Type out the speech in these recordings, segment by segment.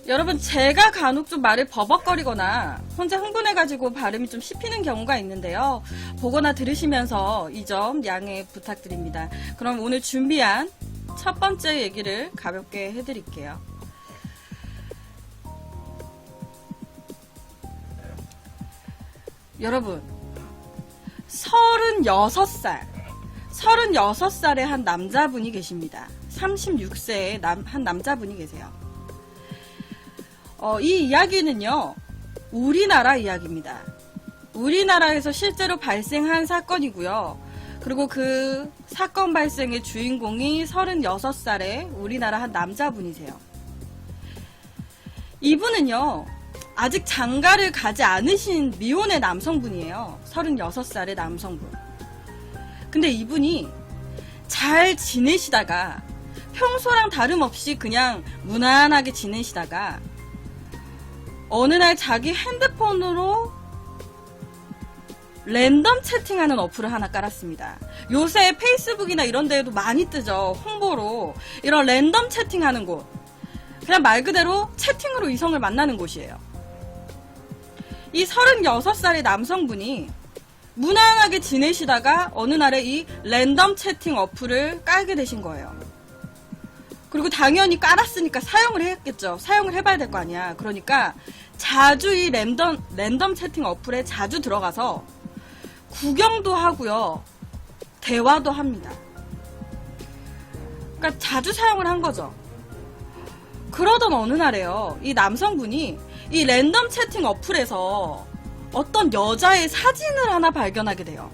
여러분, 제가 간혹 좀 말을 버벅거리거나 혼자 흥분해가지고 발음이 좀 씹히는 경우가 있는데요. 보거나 들으시면서 이 점 양해 부탁드립니다. 그럼 오늘 준비한 첫 번째 얘기를 가볍게 해드릴게요. 여러분, 36살의 한 남자분이 계십니다. 36세의 한 남자분이 계세요. 이 이야기는요, 우리나라 이야기입니다. 우리나라에서 실제로 발생한 사건이고요. 그리고 그 사건 발생의 주인공이 36살의 우리나라 한 남자분이세요. 이분은요, 아직 장가를 가지 않으신 미혼의 남성분이에요. 36살의 남성분. 근데 이분이 잘 지내시다가 평소랑 다름없이 그냥 무난하게 지내시다가 어느 날 자기 핸드폰으로 랜덤 채팅하는 어플을 하나 깔았습니다. 요새 페이스북이나 이런 데에도 많이 뜨죠. 홍보로. 이런 랜덤 채팅하는 곳. 그냥 말 그대로 채팅으로 이성을 만나는 곳이에요. 이 36살의 남성분이 무난하게 지내시다가 어느 날에 이 랜덤 채팅 어플을 깔게 되신 거예요. 그리고 당연히 깔았으니까 사용을 해야겠죠. 사용을 해봐야 될 거 아니야. 그러니까 자주 이 랜덤 채팅 어플에 자주 들어가서 구경도 하고요. 대화도 합니다. 그러니까 자주 사용을 한 거죠. 그러던 어느 날에요. 이 남성분이 이 랜덤 채팅 어플에서 어떤 여자의 사진을 하나 발견하게 돼요.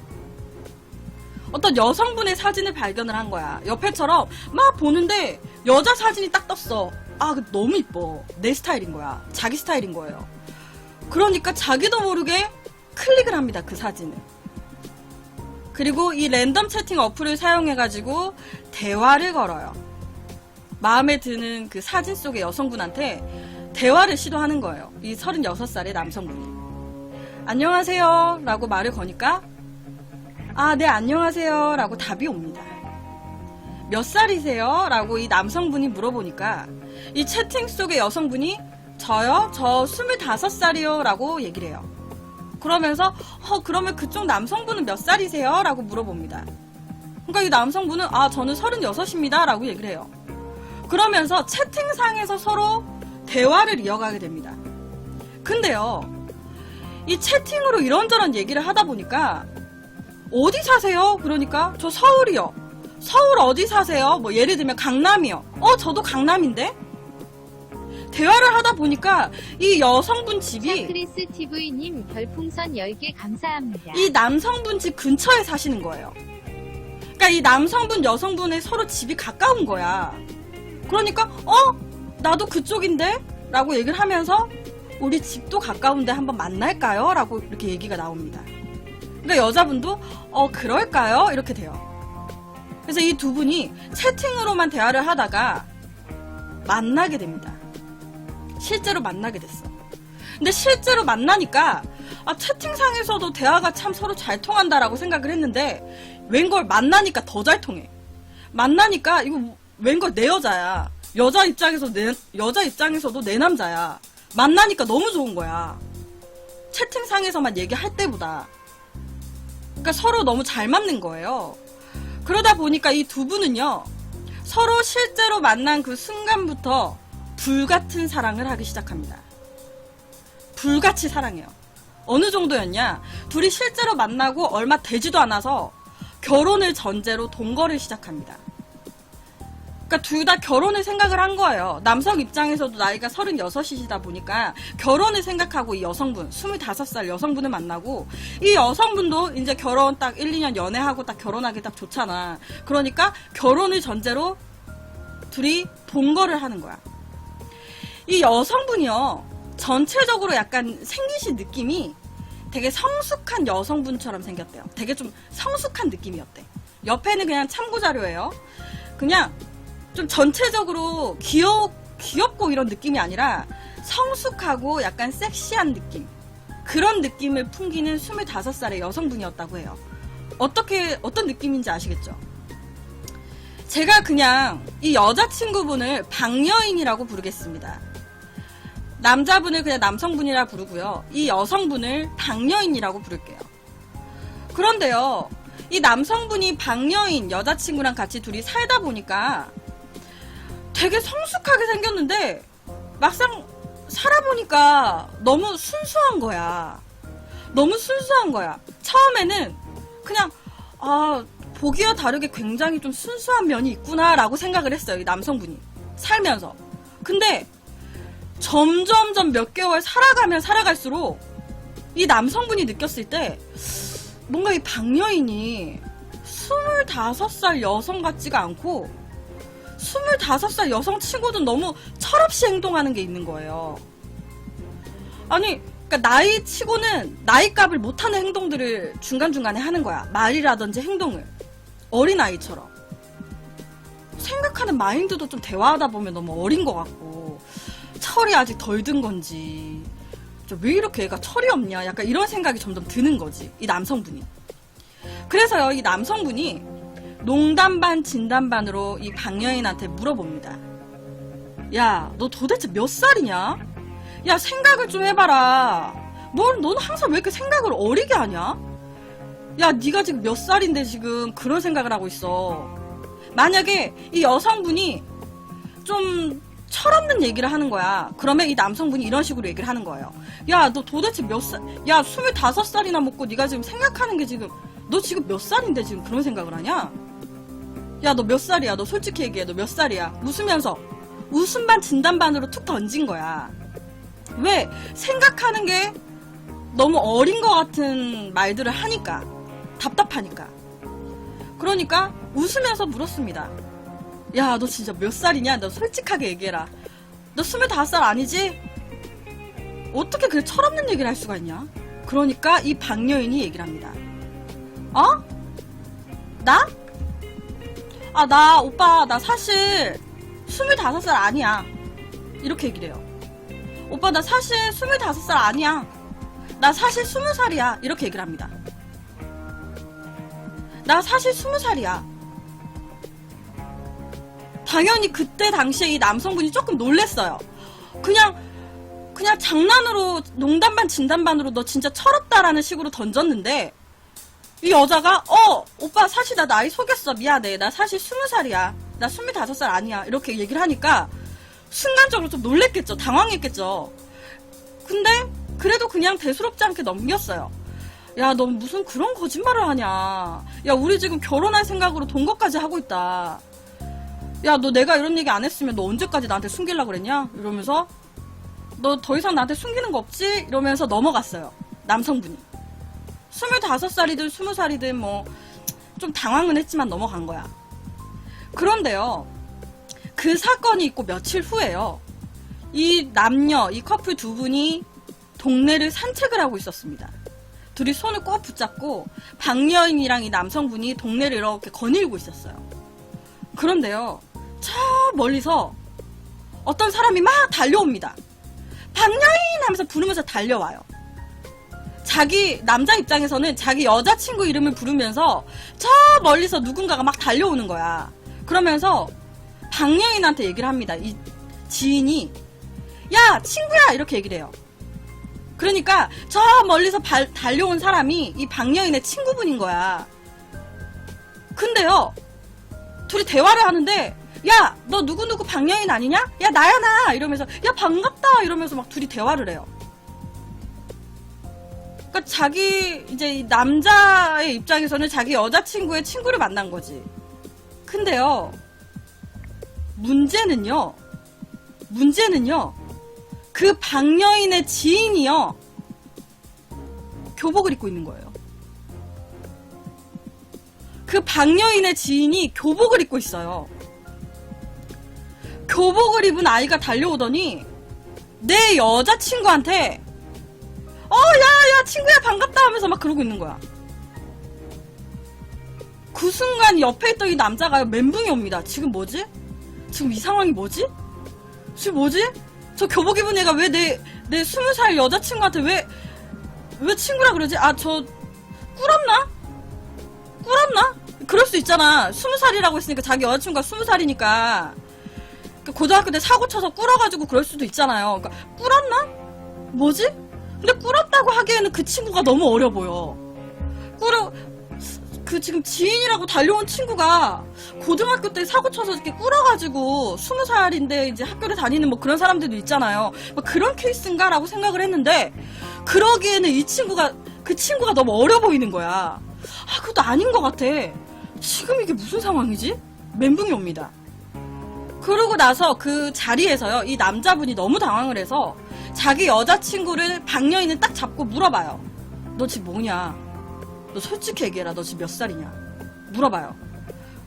어떤 여성분의 사진을 발견을 한 거야. 옆에처럼 막 보는데 여자 사진이 딱 떴어. 아, 너무 이뻐. 내 스타일인 거야. 자기 스타일인 거예요. 그러니까 자기도 모르게 클릭을 합니다. 그 사진을. 그리고 이 랜덤 채팅 어플을 사용해가지고 대화를 걸어요. 마음에 드는 그 사진 속의 여성분한테 대화를 시도하는 거예요. 이 36살의 남성분이. 안녕하세요 라고 말을 거니까 아, 네, 안녕하세요 라고 답이 옵니다. 몇 살이세요? 라고 이 남성분이 물어보니까 이 채팅 속의 여성분이 저요? 저 25살이요 라고 얘기를 해요. 그러면서 그러면 그쪽 남성분은 몇 살이세요? 라고 물어봅니다. 그러니까 이 남성분은 아, 저는 36입니다 라고 얘기를 해요. 그러면서 채팅상에서 서로 대화를 이어가게 됩니다. 근데요, 이 채팅으로 이런저런 얘기를 하다 보니까 어디 사세요? 그러니까 저 서울이요. 서울 어디 사세요? 뭐 예를 들면 강남이요. 저도 강남인데? 대화를 하다 보니까 이 여성분 집이 샤크리스 TV님 별풍선 10개 감사합니다. 이 남성분 집 근처에 사시는 거예요. 그러니까 이 남성분 여성분의 서로 집이 가까운 거야. 그러니까 나도 그쪽인데? 라고 얘기를 하면서 우리 집도 가까운데 한번 만날까요? 라고 이렇게 얘기가 나옵니다. 그러니까 여자분도 그럴까요? 이렇게 돼요. 그래서 이 두 분이 채팅으로만 대화를 하다가 만나게 됩니다. 실제로 만나게 됐어. 근데 실제로 만나니까 채팅상에서도 대화가 참 서로 잘 통한다라고 생각을 했는데 웬걸 만나니까 더 잘 통해. 만나니까 이거 웬걸 내 여자야. 여자 입장에서도 내 남자야. 만나니까 너무 좋은 거야. 채팅상에서만 얘기할 때보다. 그러니까 서로 너무 잘 맞는 거예요. 그러다 보니까 이 두 분은요, 서로 실제로 만난 그 순간부터 불같은 사랑을 하기 시작합니다. 불같이 사랑해요. 어느 정도였냐? 둘이 실제로 만나고 얼마 되지도 않아서 결혼을 전제로 동거를 시작합니다. 그러니까 둘 다 결혼을 생각을 한 거예요. 남성 입장에서도 나이가 36이시다 보니까 결혼을 생각하고 이 여성분, 25살 여성분을 만나고 이 여성분도 이제 결혼 딱 1, 2년 연애하고 딱 결혼하기 딱 좋잖아. 그러니까 결혼을 전제로 둘이 동거를 하는 거야. 이 여성분이요, 전체적으로 약간 생기신 느낌이 되게 성숙한 여성분처럼 생겼대요. 되게 좀 성숙한 느낌이었대. 옆에는 그냥 참고자료예요. 그냥 좀 전체적으로 귀엽고 이런 느낌이 아니라 성숙하고 약간 섹시한 느낌, 그런 느낌을 풍기는 25살의 여성분이었다고 해요. 어떤 느낌인지 아시겠죠? 제가 그냥 이 여자친구분을 방여인이라고 부르겠습니다. 남자분을 그냥 남성분이라 부르고요. 이 여성분을 방여인이라고 부를게요. 그런데요, 이 남성분이 방여인 여자친구랑 같이 둘이 살다 보니까 되게 성숙하게 생겼는데 막상 살아보니까 너무 순수한 거야. 너무 순수한 거야. 처음에는 그냥 보기와 다르게 굉장히 좀 순수한 면이 있구나라고 생각을 했어요. 이 남성분이 살면서. 근데 점점점 몇 개월 살아가면 살아갈수록 이 남성분이 느꼈을 때 뭔가 이 방여인이 25살 여성 같지가 않고 25살 여성 치고도 너무 철없이 행동하는 게 있는 거예요. 아니, 그러니까 나이 치고는 나이값을 못하는 행동들을 중간중간에 하는 거야. 말이라든지 행동을. 어린아이처럼. 생각하는 마인드도 좀 대화하다 보면 너무 어린 것 같고 철이 아직 덜 든 건지 왜 이렇게 애가 철이 없냐 약간 이런 생각이 점점 드는 거지. 이 남성분이. 그래서요, 이 남성분이 농담 반 진담 반으로 이 방여인한테 물어봅니다. 야, 너 도대체 몇 살이냐? 야, 생각을 좀 해봐라. 너는 항상 왜 이렇게 생각을 어리게 하냐? 야, 네가 지금 몇 살인데 지금 그런 생각을 하고 있어. 만약에 이 여성분이 좀 철없는 얘기를 하는 거야. 그러면 이 남성분이 이런 식으로 얘기를 하는 거예요. 야, 너 도대체 몇 살, 야, 25살이나 먹고 네가 지금 생각하는 게 지금, 너 지금 몇 살인데 지금 그런 생각을 하냐? 야, 너 몇 살이야? 너 솔직히 얘기해. 너 몇 살이야? 웃으면서 웃음 반 진담 반으로 툭 던진 거야. 왜? 생각하는 게 너무 어린 것 같은 말들을 하니까. 답답하니까. 그러니까 웃으면서 물었습니다. 야, 너 진짜 몇 살이냐? 너 솔직하게 얘기해라. 너 25살 아니지? 어떻게 그렇게 철없는 얘기를 할 수가 있냐? 그러니까 이 방여인이 얘기를 합니다. 어? 나? 오빠, 나 사실 25살 아니야. 이렇게 얘기를 해요. 오빠, 나 사실 25살 아니야. 나 사실 20살이야. 이렇게 얘기를 합니다. 나 사실 20살이야. 당연히 그때 당시에 이 남성분이 조금 놀랬어요. 그냥 장난으로 농담 반 진담 반으로 너 진짜 철없다라는 식으로 던졌는데 이 여자가 오빠 사실 나 나이 속였어. 미안해. 나 사실 20살이야. 나 25살 아니야. 이렇게 얘기를 하니까 순간적으로 좀 놀랬겠죠. 당황했겠죠. 근데 그래도 그냥 대수롭지 않게 넘겼어요. 야, 너 무슨 그런 거짓말을 하냐. 야, 우리 지금 결혼할 생각으로 동거까지 하고 있다. 야, 너 내가 이런 얘기 안 했으면 너 언제까지 나한테 숨기려고 그랬냐? 이러면서 너 더 이상 나한테 숨기는 거 없지? 이러면서 넘어갔어요. 남성분이. 25살이든 20살이든 뭐 좀 당황은 했지만 넘어간 거야. 그런데요, 그 사건이 있고 며칠 후에요, 이 남녀, 이 커플 두 분이 동네를 산책을 하고 있었습니다. 둘이 손을 꼭 붙잡고 방여인이랑 이 남성분이 동네를 이렇게 거닐고 있었어요. 그런데요, 저 멀리서 어떤 사람이 막 달려옵니다. 방여인 하면서 부르면서 달려와요. 자기 남자 입장에서는 자기 여자친구 이름을 부르면서 저 멀리서 누군가가 막 달려오는 거야. 그러면서 방여인한테 얘기를 합니다. 이 지인이 야, 친구야, 이렇게 얘기를 해요. 그러니까 저 멀리서 달려온 사람이 이 방여인의 친구분인 거야. 근데요, 둘이 대화를 하는데 야, 너 누구누구 방여인 아니냐? 야, 나야, 나. 이러면서 야, 반갑다. 이러면서 막 둘이 대화를 해요. 그러니까 자기 이제 이 남자의 입장에서는 자기 여자친구의 친구를 만난 거지. 근데요, 문제는요, 그 방여인의 지인이요, 교복을 입고 있는 거예요. 그 방여인의 지인이 교복을 입고 있어요. 교복을 입은 아이가 달려오더니 내 여자친구한테 야, 친구야, 반갑다 하면서 막 그러고 있는 거야. 그 순간 옆에 있던 이 남자가 멘붕이 옵니다. 지금 뭐지? 지금 이 상황이 뭐지? 지금 뭐지? 저 교복 입은 애가 왜 내 20살 여자친구한테 왜 친구라 그러지? 저 꿀었나? 꿀었나? 그럴 수 있잖아. 20살이라고 했으니까 자기 여자친구가 20살이니까 고등학교 때 사고 쳐서 꿀어가지고 그럴 수도 있잖아요. 그러니까 꿀었나? 뭐지? 근데 꿀었다고 하기에는 그 친구가 너무 어려 보여. 그 지금 지인이라고 달려온 친구가 고등학교 때 사고 쳐서 이렇게 꿀어가지고 20살인데 이제 학교를 다니는 뭐 그런 사람들도 있잖아요. 뭐 그런 케이스인가라고 생각을 했는데 그러기에는 그 친구가 너무 어려 보이는 거야. 아, 그것도 아닌 것 같아. 지금 이게 무슨 상황이지? 멘붕이 옵니다. 그러고 나서 그 자리에서요, 이 남자분이 너무 당황을 해서 자기 여자친구를 박여인을 딱 잡고 물어봐요. 너 지금 뭐냐? 너 솔직히 얘기해라. 너 지금 몇 살이냐? 물어봐요.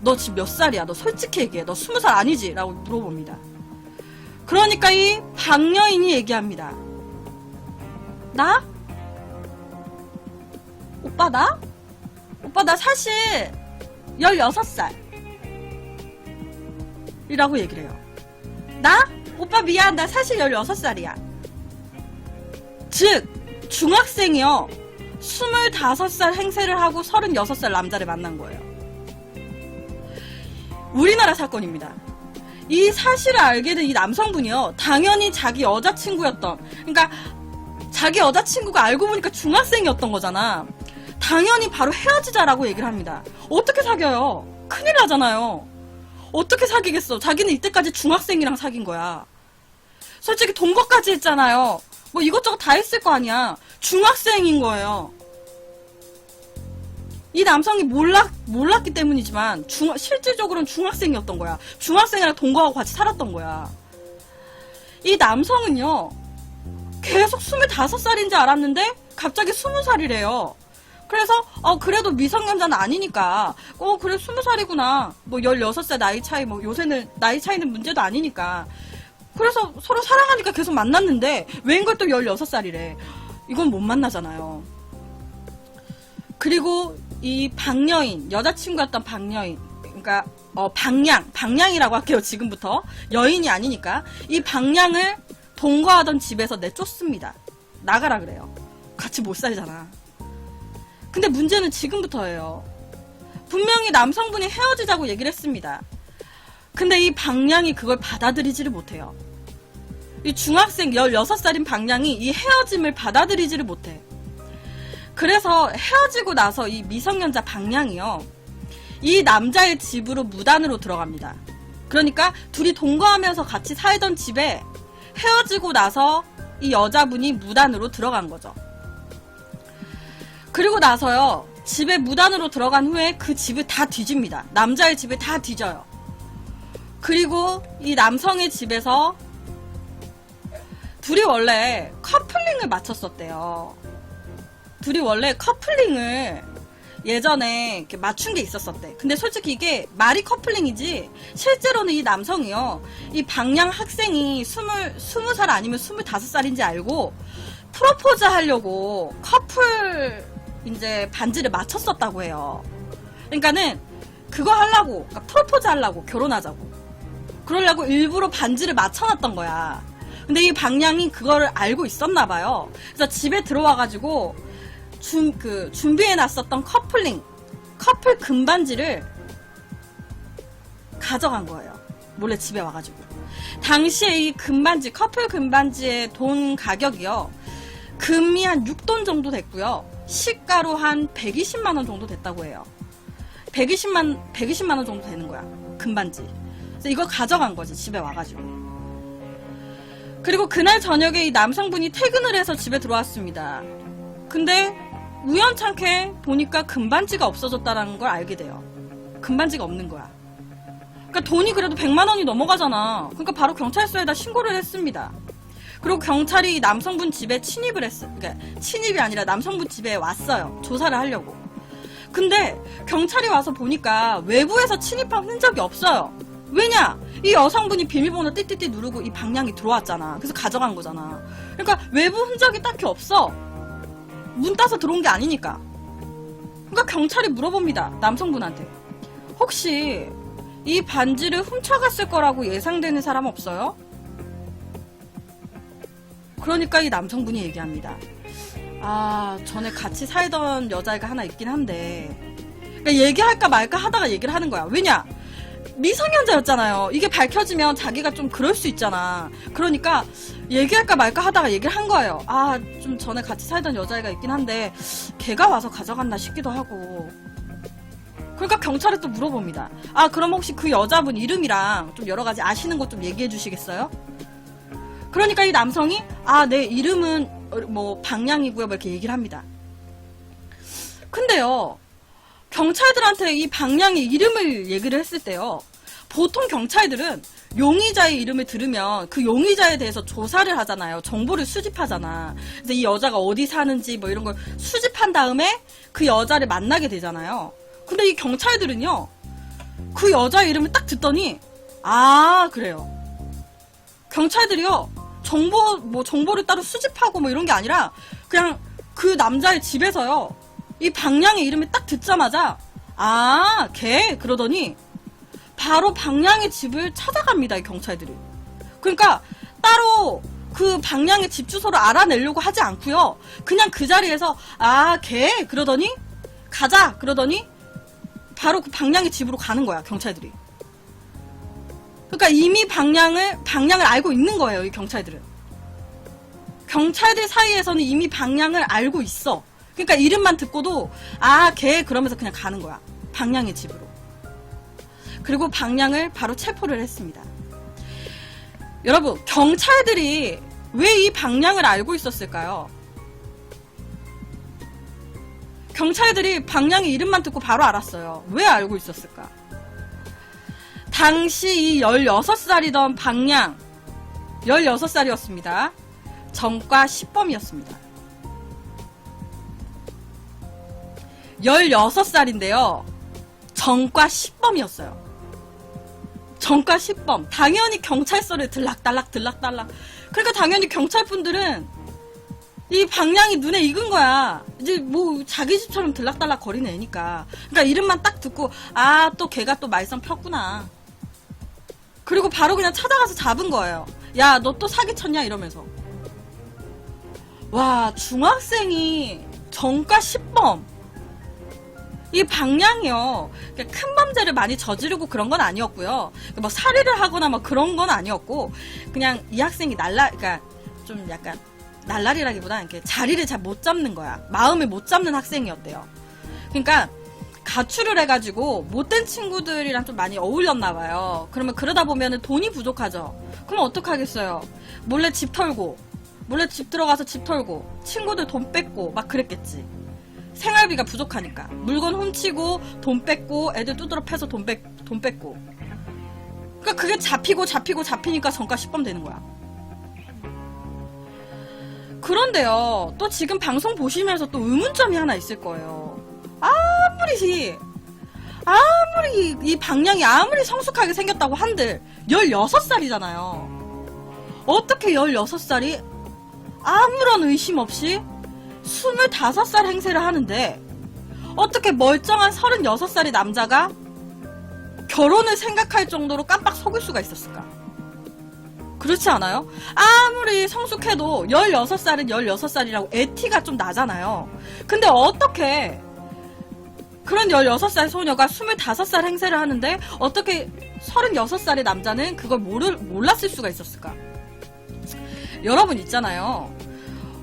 너 지금 몇 살이야? 너 솔직히 얘기해. 너 20살 아니지? 라고 물어봅니다. 그러니까 이 박여인이 얘기합니다. 나? 오빠 나? 오빠 나 사실 16살 이라고 얘기를 해요. 나? 오빠 미안. 나 사실 16살이야. 즉 중학생이요. 25살 행세를 하고 36살 남자를 만난 거예요. 우리나라 사건입니다. 이 사실을 알게 된 이 남성분이요. 당연히 자기 여자친구였던, 그러니까 자기 여자친구가 알고 보니까 중학생이었던 거잖아. 당연히 바로 헤어지자라고 얘기를 합니다. 어떻게 사겨요? 큰일 나잖아요. 어떻게 사귀겠어? 자기는 이때까지 중학생이랑 사귄 거야. 솔직히 동거까지 했잖아요. 뭐 이것저것 다 했을 거 아니야. 중학생인 거예요. 이 남성이 몰랐기 때문이지만 실질적으로는 중학생이었던 거야. 중학생이랑 동거하고 같이 살았던 거야. 이 남성은요. 계속 25살인 줄 알았는데 갑자기 20살이래요. 그래서 그래도 미성년자는 아니니까 그래 20살이구나. 뭐 16살 나이 차이, 뭐 요새는 나이 차이는 문제도 아니니까. 그래서 서로 사랑하니까 계속 만났는데 웬걸 또 16살이래. 이건 못 만나잖아요. 그리고 이 박여인, 여자친구였던 박여인, 그러니까 방양이라고 할게요. 지금부터 여인이 아니니까. 이 방양을 동거하던 집에서 내쫓습니다. 나가라 그래요. 같이 못 살잖아. 근데 문제는 지금부터예요. 분명히 남성분이 헤어지자고 얘기를 했습니다. 근데 이 방양이 그걸 받아들이지를 못해요. 이 중학생 16살인 방양이 이 헤어짐을 받아들이지를 못해. 그래서 헤어지고 나서 이 미성년자 방양이요. 이 남자의 집으로 무단으로 들어갑니다. 그러니까 둘이 동거하면서 같이 살던 집에 헤어지고 나서 이 여자분이 무단으로 들어간 거죠. 그리고 나서요. 집에 무단으로 들어간 후에 그 집을 다 뒤집니다. 남자의 집을 다 뒤져요. 그리고 이 남성의 집에서 둘이 원래 커플링을 마쳤었대요. 둘이 원래 커플링을 예전에 이렇게 맞춘 게 있었었대. 근데 솔직히 이게 말이 커플링이지 실제로는 이 남성이요. 이 방양 학생이 20살 아니면 25살인지 알고 프로포즈 하려고 커플 이제 반지를 맞췄었다고 해요. 그러니까는 그거 하려고, 그러니까 프로포즈 하려고, 결혼하자고. 그러려고 일부러 반지를 맞춰놨던 거야. 근데 이 방양이 그거를 알고 있었나 봐요. 그래서 집에 들어와가지고 준비해놨었던 커플 금반지를 가져간 거예요. 몰래 집에 와가지고. 당시에 이 금반지, 커플 금반지의 돈 가격이요. 금이 한 6돈 정도 됐고요. 시가로 한 120만원 정도 됐다고 해요. 120만원 정도 되는 거야. 금반지. 그래서 이걸 가져간 거지. 집에 와가지고. 그리고 그날 저녁에 이 남성분이 퇴근을 해서 집에 들어왔습니다. 근데 우연찮게 보니까 금반지가 없어졌다는 걸 알게 돼요. 금반지가 없는 거야. 그러니까 돈이 그래도 100만원이 넘어가잖아. 그러니까 바로 경찰서에다 신고를 했습니다. 그리고 경찰이 남성분 집에 그러니까 침입이 아니라 남성분 집에 왔어요. 조사를 하려고. 근데 경찰이 와서 보니까 외부에서 침입한 흔적이 없어요. 왜냐? 이 여성분이 비밀번호 띠띠띠 누르고 이 방향이 들어왔잖아. 그래서 가져간 거잖아. 그러니까 외부 흔적이 딱히 없어. 문 따서 들어온 게 아니니까. 그러니까 경찰이 물어봅니다. 남성분한테. 혹시 이 반지를 훔쳐갔을 거라고 예상되는 사람 없어요? 그러니까 이 남성분이 얘기합니다. 전에 같이 살던 여자애가 하나 있긴 한데, 그러니까 그러니까 얘기할까 말까 하다가 얘기를 하는 거야. 왜냐? 미성년자였잖아요. 이게 밝혀지면 자기가 좀 그럴 수 있잖아. 그러니까 얘기할까 말까 하다가 얘기를 한 거예요. 아, 좀 전에 같이 살던 여자애가 있긴 한데 걔가 와서 가져갔나 싶기도 하고. 그러니까 경찰에 또 물어봅니다. 아, 그럼 혹시 그 여자분 이름이랑 좀 여러 가지 아시는 것 좀 얘기해 주시겠어요? 그러니까 이 남성이 아, 내 이름은 뭐 방향이고요, 뭐 이렇게 얘기를 합니다. 근데요, 경찰들한테 이 방향의 이름을 얘기를 했을 때요, 보통 경찰들은 용의자의 이름을 들으면 그 용의자에 대해서 조사를 하잖아요. 정보를 수집하잖아. 그래서 이 여자가 어디 사는지 뭐 이런 걸 수집한 다음에 그 여자를 만나게 되잖아요. 근데 이 경찰들은요, 그 여자의 이름을 딱 듣더니 아, 그래요. 경찰들이요, 정보를 따로 수집하고 뭐 이런 게 아니라 그냥 그 남자의 집에서요, 이 방향의 이름을 딱 듣자마자 아, 걔 그러더니 바로 방향의 집을 찾아갑니다, 이 경찰들이. 그러니까 따로 그 방향의 집 주소를 알아내려고 하지 않고요, 그냥 그 자리에서 아, 걔 그러더니 가자 그러더니 바로 그 방향의 집으로 가는 거야, 경찰들이. 그러니까 이미 방향을 알고 있는 거예요, 이 경찰들은. 경찰들 사이에서는 이미 방향을 알고 있어. 그러니까 이름만 듣고도 아, 걔 그러면서 그냥 가는 거야, 방향의 집으로. 그리고 방향을 바로 체포를 했습니다. 여러분, 경찰들이 왜 이 방향을 알고 있었을까요? 경찰들이 방향의 이름만 듣고 바로 알았어요. 왜 알고 있었을까? 당시 이 16살이던 방향, 16살이었습니다. 전과 10범이었습니다. 16살인데요. 전과 10범이었어요. 전과 10범. 당연히 경찰서를 들락달락. 그러니까 당연히 경찰분들은 이 방향이 눈에 익은 거야. 이제 뭐 자기 집처럼 들락달락 거리는 애니까. 그러니까 이름만 딱 듣고 아, 또 걔가 또 말썽 폈구나. 그리고 바로 그냥 찾아가서 잡은 거예요. 야, 너 또 사기쳤냐? 이러면서. 와, 중학생이 전과 10범. 이 방향이요, 큰 범죄를 많이 저지르고 그런 건 아니었고요. 뭐 살해를 하거나 뭐 그런 건 아니었고, 그냥 이 학생이 그러니까 좀 약간 날라리라기보다 이렇게 자리를 잘 못 잡는 거야. 마음을 못 잡는 학생이었대요. 그러니까 가출을 해가지고 못된 친구들이랑 좀 많이 어울렸나 봐요. 그러면 그러다 보면은 돈이 부족하죠. 그럼 어떡하겠어요? 몰래 집 들어가서 집 털고 친구들 돈 뺏고 막 그랬겠지. 생활비가 부족하니까 물건 훔치고 돈 뺏고 애들 두드러 패서 돈 뺏고. 그러니까 그게 잡히니까 전과 10범 되는 거야. 그런데요, 또 지금 방송 보시면서 또 의문점이 하나 있을 거예요. 아무리 이 방향이 아무리 성숙하게 생겼다고 한들 16살이잖아요. 어떻게 16살이 아무런 의심 없이 25살 행세를 하는데 어떻게 멀쩡한 36살의 남자가 결혼을 생각할 정도로 깜빡 속을 수가 있었을까? 그렇지 않아요? 아무리 성숙해도 16살은 16살이라고 애티가 좀 나잖아요. 근데 어떻게 그런 16살 소녀가 25살 행세를 하는데 어떻게 36살의 남자는 그걸 몰랐을 수가 있었을까? 여러분 있잖아요.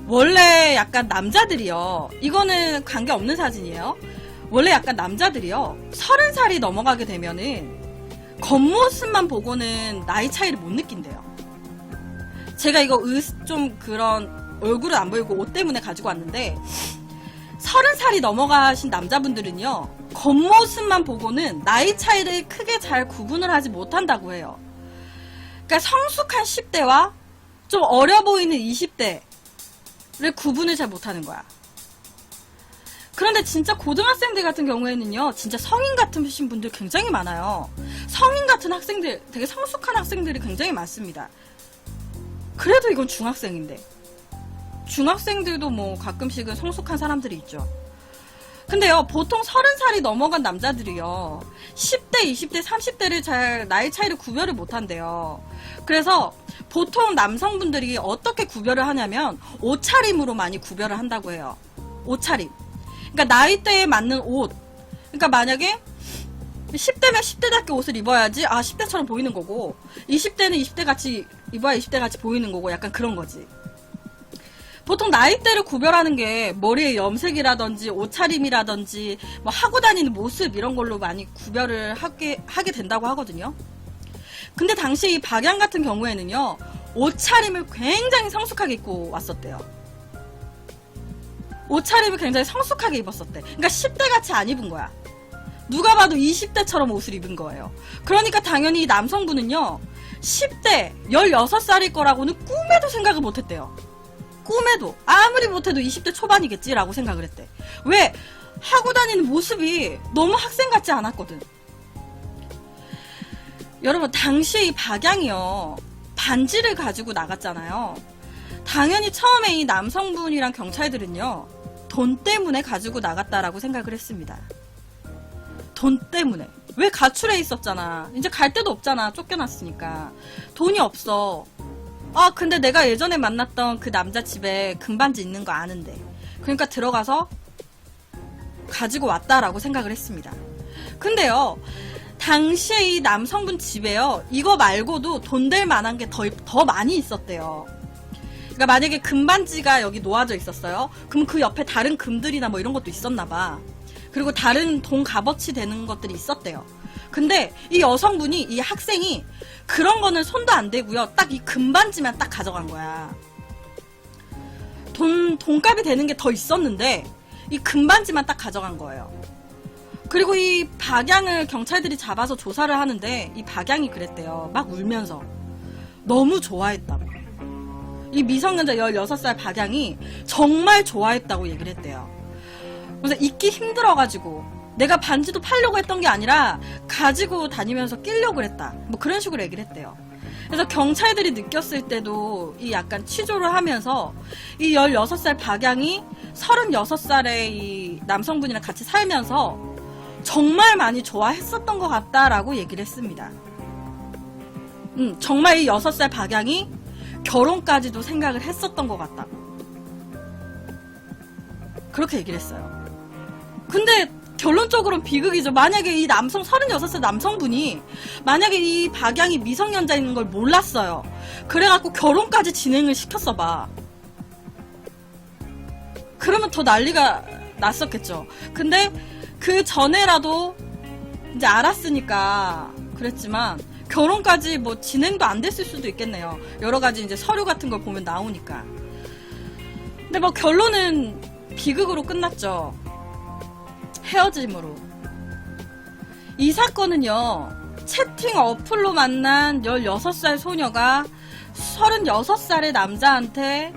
원래 약간 남자들이요, 이거는 관계없는 사진이에요. 원래 약간 남자들이요, 30살이 넘어가게 되면은 겉모습만 보고는 나이 차이를 못 느낀대요. 제가 이거 좀 그런 얼굴은 안 보이고 옷 때문에 가지고 왔는데 30살이 넘어가신 남자분들은요, 겉모습만 보고는 나이 차이를 크게 잘 구분을 하지 못한다고 해요. 그러니까 성숙한 10대와 좀 어려 보이는 20대를 구분을 잘 못하는 거야. 그런데 진짜 고등학생들 같은 경우에는요, 진짜 성인 같으신 분들 굉장히 많아요. 성인 같은 학생들, 되게 성숙한 학생들이 굉장히 많습니다. 그래도 이건 중학생인데, 중학생들도 뭐 가끔씩은 성숙한 사람들이 있죠. 근데요, 보통 30살이 넘어간 남자들이요, 10대, 20대, 30대를 잘 나이 차이를 구별을 못한대요. 그래서 보통 남성분들이 어떻게 구별을 하냐면 옷차림으로 많이 구별을 한다고 해요. 옷차림. 그러니까 나이대에 맞는 옷, 그러니까 만약에 10대면 10대답게 옷을 입어야지 10대처럼 보이는 거고 20대는 20대 같이 입어야 20대 같이 보이는 거고 약간 그런 거지. 보통 나이대를 구별하는 게 머리의 염색이라든지 옷차림이라든지 뭐 하고 다니는 모습 이런 걸로 많이 구별을 하게 된다고 하거든요. 근데 당시 이 박양 같은 경우에는요, 옷차림을 굉장히 성숙하게 입고 왔었대요. 옷차림을 굉장히 성숙하게 입었었대. 그러니까 10대 같이 안 입은 거야. 누가 봐도 20대처럼 옷을 입은 거예요. 그러니까 당연히 이 남성분은요, 10대, 16살일 거라고는 꿈에도 생각을 못 했대요. 꿈에도. 아무리 못해도 20대 초반이겠지라고 생각을 했대. 왜? 하고 다니는 모습이 너무 학생 같지 않았거든. 여러분, 당시에 이 박양이요, 반지를 가지고 나갔잖아요. 당연히 처음에 이 남성분이랑 경찰들은요, 돈 때문에 가지고 나갔다라고 생각을 했습니다. 돈 때문에. 왜 가출해 있었잖아. 이제 갈 데도 없잖아. 쫓겨났으니까. 돈이 없어. 근데 내가 예전에 만났던 그 남자 집에 금반지 있는 거 아는데. 그러니까 들어가서 가지고 왔다라고 생각을 했습니다. 근데요, 당시에 이 남성분 집에요, 이거 말고도 돈 될 만한 게 더 많이 있었대요. 그러니까 만약에 금반지가 여기 놓아져 있었어요. 그럼 그 옆에 다른 금들이나 뭐 이런 것도 있었나봐. 그리고 다른 돈 값어치 되는 것들이 있었대요. 근데 이 여성분이, 이 학생이 그런 거는 손도 안 대고요. 딱 이 금반지만 딱 가져간 거야. 돈값이 되는 게 더 있었는데 이 금반지만 딱 가져간 거예요. 그리고 이 박양을 경찰들이 잡아서 조사를 하는데 이 박양이 그랬대요. 막 울면서. 너무 좋아했다고. 이 미성년자 16살 박양이 정말 좋아했다고 얘기를 했대요. 그래서 잊기 힘들어가지고 내가 반지도 팔려고 했던 게 아니라 가지고 다니면서 끼려고 그랬다. 뭐 그런 식으로 얘기를 했대요. 그래서 경찰들이 느꼈을 때도 이 약간 취조를 하면서 이 16살 박양이 36살의 이 남성분이랑 같이 살면서 정말 많이 좋아했었던 것 같다라고 얘기를 했습니다. 정말 이 6살 박양이 결혼까지도 생각을 했었던 것 같다. 그렇게 얘기를 했어요. 근데 결론적으로는 비극이죠. 만약에 이 36살 남성분이 만약에 이 박양이 미성년자인 걸 몰랐어요. 그래갖고 결혼까지 진행을 시켰어 봐. 그러면 더 난리가 났었겠죠. 근데 그 전에라도 이제 알았으니까 그랬지만 결혼까지 뭐 진행도 안 됐을 수도 있겠네요. 여러 가지 이제 서류 같은 걸 보면 나오니까. 근데 뭐 결론은 비극으로 끝났죠. 헤어짐으로. 이 사건은요, 채팅 어플로 만난 16살 소녀가 36살의 남자한테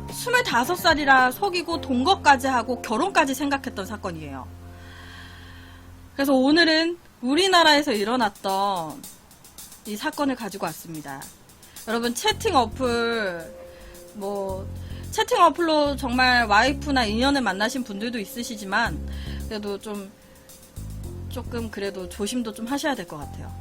25살이라 속이고 동거까지 하고 결혼까지 생각했던 사건이에요. 그래서 오늘은 우리나라에서 일어났던 이 사건을 가지고 왔습니다. 여러분, 채팅 어플로 정말 와이프나 인연을 만나신 분들도 있으시지만 그래도 조금 그래도 조심도 좀 하셔야 될 것 같아요.